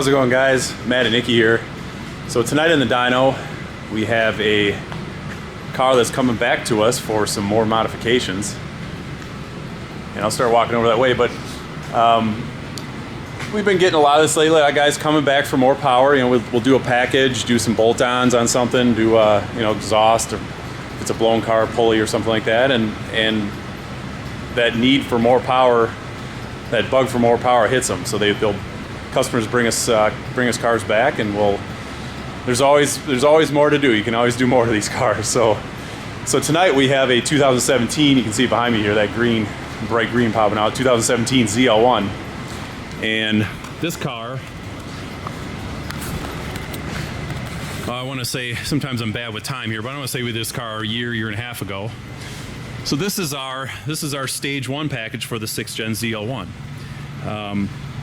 How's it going, guys? Matt and Nickey here. So tonight in the dyno, we have a car that's coming back to us for some more modifications. And I'll start walking over that way, but we've been getting a lot of this lately. Guys coming back for more power. You know, we'll do a package, do some bolt-ons on something, do exhaust, or if it's a blown car, pulley or something like that, and that need for more power, that bug for more power hits them. So they'll customers bring us cars back, and there's always more to do. You can always do more to these cars. So tonight we have a 2017. You can see behind me here that green, bright green popping out. 2017 Zl1, and this car. I want to say, sometimes I'm bad with time here, but I want to say with this car a year and a half ago. So this is our stage 1 package for the 6th gen Zl1.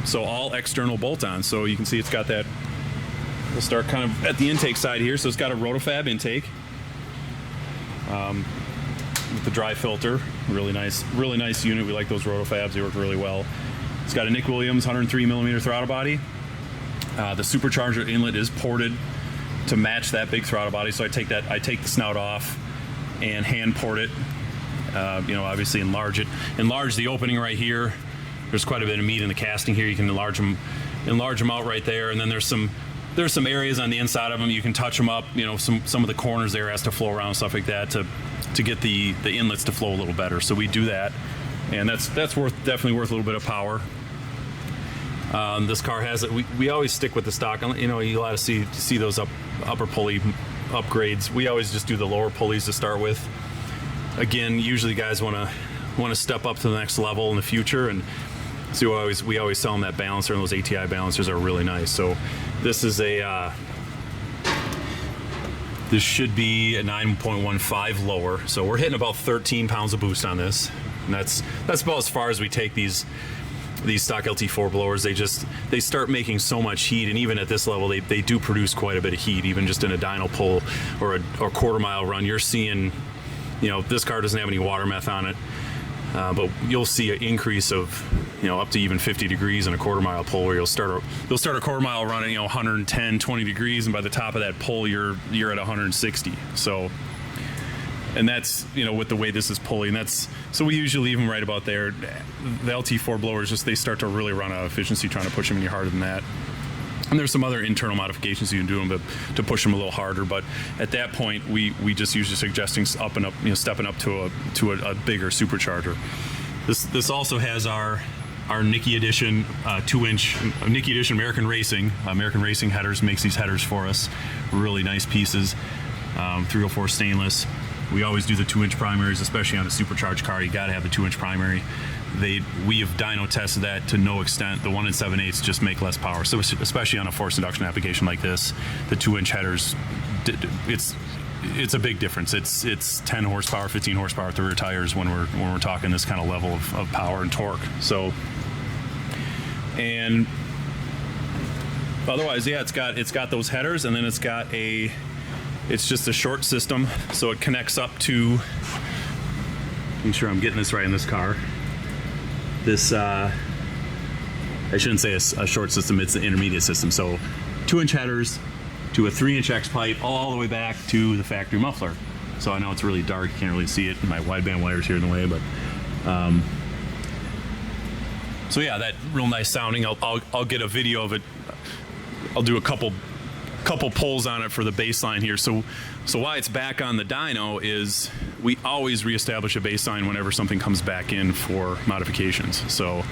So all external bolt-ons. So you can see it's got that. We'll start kind of at the intake side here. So it's got a rotofab intake with the dry filter. Really nice unit. We like those rotofabs. They work really well. It's got a Nick Williams 103mm throttle body. The supercharger inlet is ported to match that big throttle body. So I take the snout off and hand port it. Obviously enlarge it. Enlarge the opening right here. There's quite a bit of meat in the casting here. You can enlarge them out right there. And then there's some areas on the inside of them you can touch them up. You know, some of the corners there has to flow around, stuff like that, to get the inlets to flow a little better. So we do that, and that's definitely worth a little bit of power. This car has it. We always stick with the stock. You know, you ought to see those upper pulley upgrades. We always just do the lower pulleys to start with. Again, usually guys want to step up to the next level in the future, and so we always sell them that balancer, and those ATI balancers are really nice. So this is this should be a 9.15 lower. So we're hitting about 13 pounds of boost on this, and that's about as far as we take these stock LT4 blowers. They start making so much heat, and even at this level they do produce quite a bit of heat. Even just in a dyno pull or a quarter mile run, you're seeing, this car doesn't have any water meth on it, but you'll see an increase of up to even 50 degrees in a quarter mile pull, where you'll start a quarter mile run at 110, 20 degrees, and by the top of that pull you're at 160. So, and that's with the way this is pulling, so we usually leave them right about there. The LT4 blowers they start to really run out of efficiency trying to push them any harder than that. And there's some other internal modifications you can do them to push them a little harder, but at that point we just usually suggesting stepping up to a bigger supercharger. This also has our Nickey edition 2-inch Nickey edition American Racing headers. Makes these headers for us. Really nice pieces. 304 stainless. We always do the 2-inch primaries, especially on a supercharged car. You got to have the 2-inch primary. We have dyno tested that to no extent. The 1 7/8 just make less power. So especially on a forced induction application like this, the 2-inch headers, it's a big difference. It's 10 horsepower, 15 horsepower at the rear tires when we're talking this kind of level of power and torque. So, and otherwise, yeah, it's got those headers, and then it's just a short system, so it connects up to. Make sure I'm getting this right in this car. This I shouldn't say a short system, it's an intermediate system. So 2-inch headers to a 3-inch X pipe all the way back to the factory muffler. So I know it's really dark, you can't really see it. My wideband wire's here in the way, but so yeah, that real nice sounding. I'll get a video of it. I'll do a couple pulls on it for the baseline here. So why it's back on the dyno is we always reestablish a baseline whenever something comes back in for modifications. So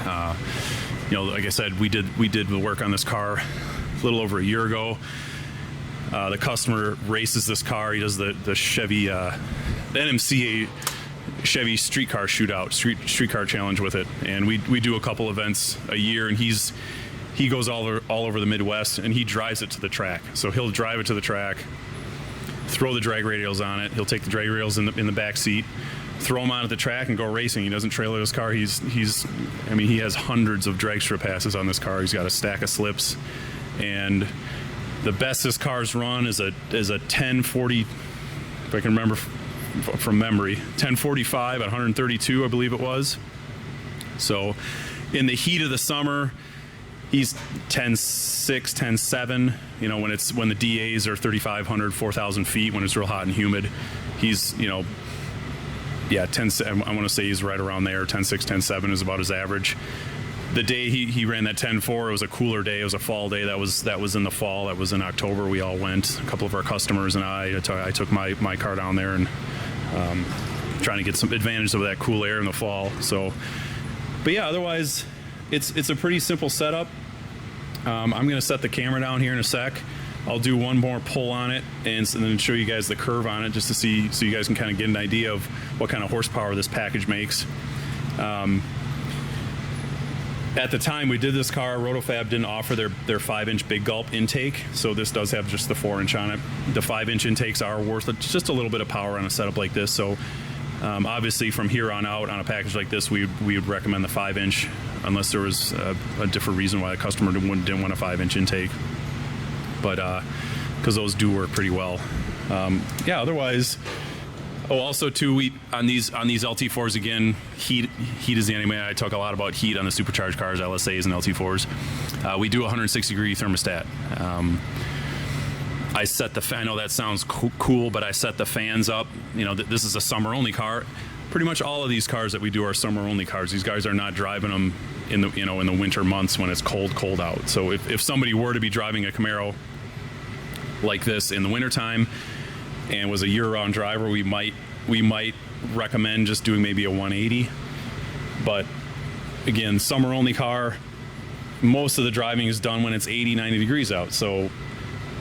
like I said, we did the work on this car a little over a year ago. The customer races this car. He does the Chevy the NMCA Chevy streetcar shootout, streetcar challenge with it, and we do a couple events a year, and he goes all over the Midwest, and he drives it to the track. So he'll drive it to the track, throw the drag radials on it. He'll take the drag rails in the back seat, throw them on at the track, and go racing. He doesn't trailer his car. He has hundreds of drag strip passes on this car. He's got a stack of slips, and the best this car's run is a 1040, if I can remember from memory, 1045 at 132, I believe it was. So in the heat of the summer, he's 10.6, 10.7. You know, when the DAs are 3,500, 4,000 feet, when it's real hot and humid, he's, you know, yeah, 10. I want to say he's right around there. 10.6, 10.7 is about his average. The day he ran that 10.4, it was a cooler day. It was a fall day. That was in the fall. That was in October. We all went. A couple of our customers and I took my car down there and trying to get some advantage of that cool air in the fall. So, but yeah, otherwise, it's a pretty simple setup. I'm going to set the camera down here in a sec. I'll do one more pull on it and then show you guys the curve on it just to see, so you guys can kind of get an idea of what kind of horsepower this package makes. At the time we did this car, Rotofab didn't offer their 5-inch big gulp intake, so this does have just the 4-inch on it. The 5-inch intakes are worth just a little bit of power on a setup like this, so obviously from here on out on a package like this, we would recommend the 5-inch unless there was a different reason why a customer didn't want a 5-inch intake, but because those do work pretty well. Yeah, otherwise. Oh, also too, on these LT4s again, heat is the enemy. I talk a lot about heat on the supercharged cars, LSAs and LT4s. We do 160-degree thermostat. I set the fan. I know that sounds cool, but I set the fans up. You know, this is a summer-only car. Pretty much all of these cars that we do are summer-only cars. These guys are not driving them in the winter months when it's cold out. So if somebody were to be driving a Camaro like this in the wintertime and was a year-round driver, we might recommend just doing maybe a 180. But again, summer-only car, most of the driving is done when it's 80, 90 degrees out. So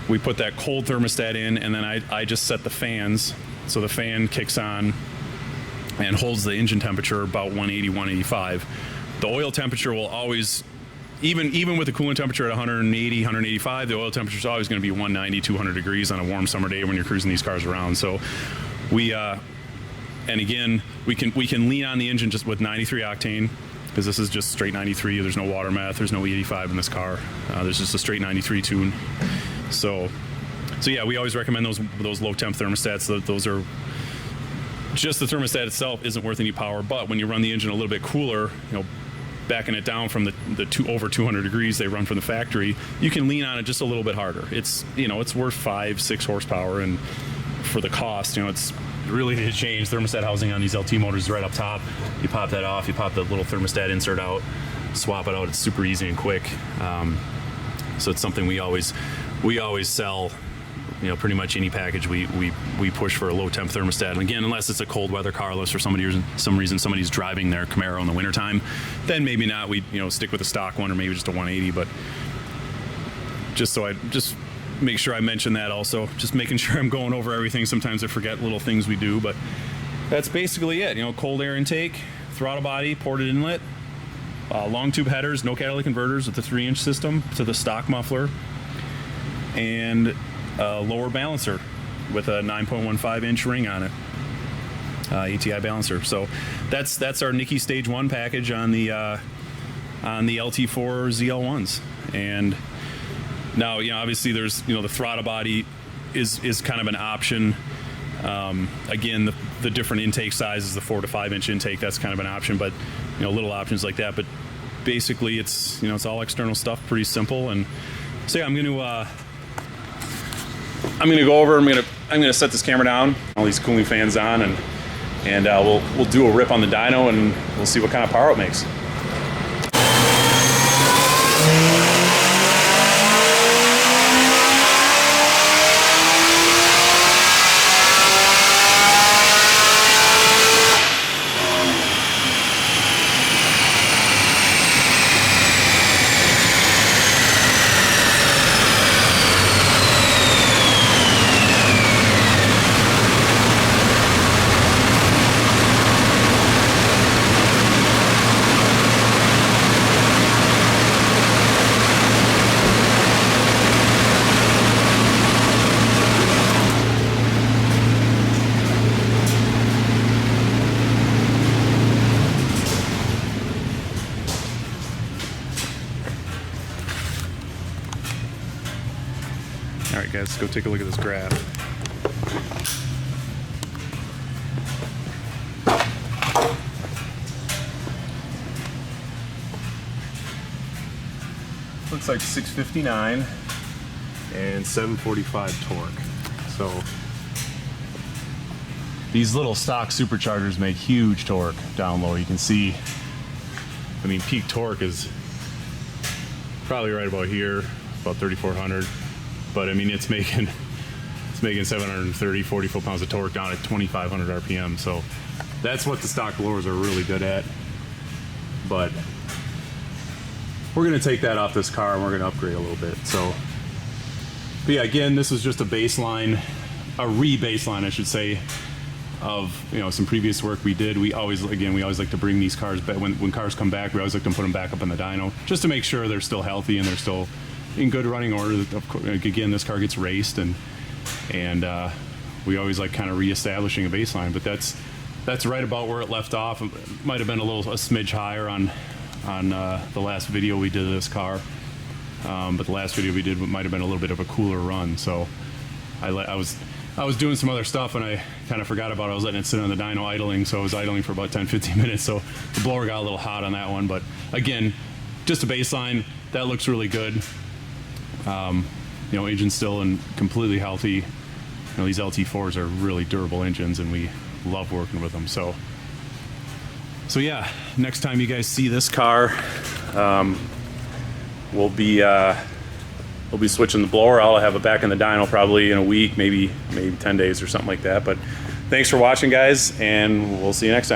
we put that cold thermostat in, and then I just set the fans. So the fan kicks on and holds the engine temperature about 180, 185. The oil temperature will always, even with the coolant temperature at 180, 185, the oil temperature is always going to be 190, 200 degrees on a warm summer day when you're cruising these cars around. So we, and again, we can lean on the engine just with 93 octane, because this is just straight 93. There's no water meth. There's no E85 in this car. There's just a straight 93 tune. So yeah, we always recommend those low temp thermostats. Those are just, the thermostat itself isn't worth any power, but when you run the engine a little bit cooler, you know, backing it down from the over 200 degrees they run from the factory, you can lean on it just a little bit harder. It's, you know, it's worth 5-6 horsepower, and for the cost, you know, it's really to change. Thermostat housing on these LT motors is right up top. You pop that off, you pop the little thermostat insert out, swap it out. It's super easy and quick. So it's something we always sell. You know, pretty much any package we push for a low temp thermostat. And again, unless it's a cold weather car, unless for some reason somebody's driving their Camaro in the wintertime, then maybe not. We, you know, stick with a stock one or maybe just a 180. But just make sure I mention that also. Just making sure I'm going over everything. Sometimes I forget little things we do, but that's basically it. You know, cold air intake, throttle body, ported inlet, long tube headers, no catalytic converters with the 3-inch system to the stock muffler, and lower balancer with a 9.15-inch ring on it, ATI balancer. So that's our Nickey Stage 1 package on the LT4 Zl1s. And now, you know, obviously there's, you know, the throttle body is kind of an option. Again, the different intake sizes, the 4 to 5-inch intake, that's kind of an option, but, you know, little options like that. But basically it's, you know, it's all external stuff, pretty simple. And so yeah, I'm going to go over. I'm gonna set this camera down, all these cooling fans on, and we'll do a rip on the dyno, and we'll see what kind of power it makes. All right, guys, let's go take a look at this graph. looks like 659 and 745 torque. So these little stock superchargers make huge torque down low. You can see, I mean, peak torque is probably right about here, about 3,400. But I mean, it's making 730, 40 foot-pounds of torque down at 2,500 RPM. So that's what the stock blowers are really good at. But we're gonna take that off this car and we're gonna upgrade a little bit. So, but yeah, again, this is just a baseline, a re-baseline, I should say, of, you know, some previous work we did. We always like to bring these cars back when cars come back. We always like to put them back up in the dyno just to make sure they're still healthy and they're still in good running order. Of course, again, this car gets raced, and we always like kind of reestablishing a baseline. But that's right about where it left off. It might have been a smidge higher on the last video we did of this car, but the last video we did might have been a little bit of a cooler run. So I was doing some other stuff and I kind of forgot about it. I was letting it sit on the dyno idling, so I was idling for about 10-15 minutes. So the blower got a little hot on that one. But again, just a baseline that looks really good. You know, engine's still and completely healthy. You know, these LT4s are really durable engines, and we love working with them. So yeah, next time you guys see this car, we'll be switching the blower. I'll have it back in the dyno probably in a week, maybe 10 days or something like that. But thanks for watching, guys, and we'll see you next time.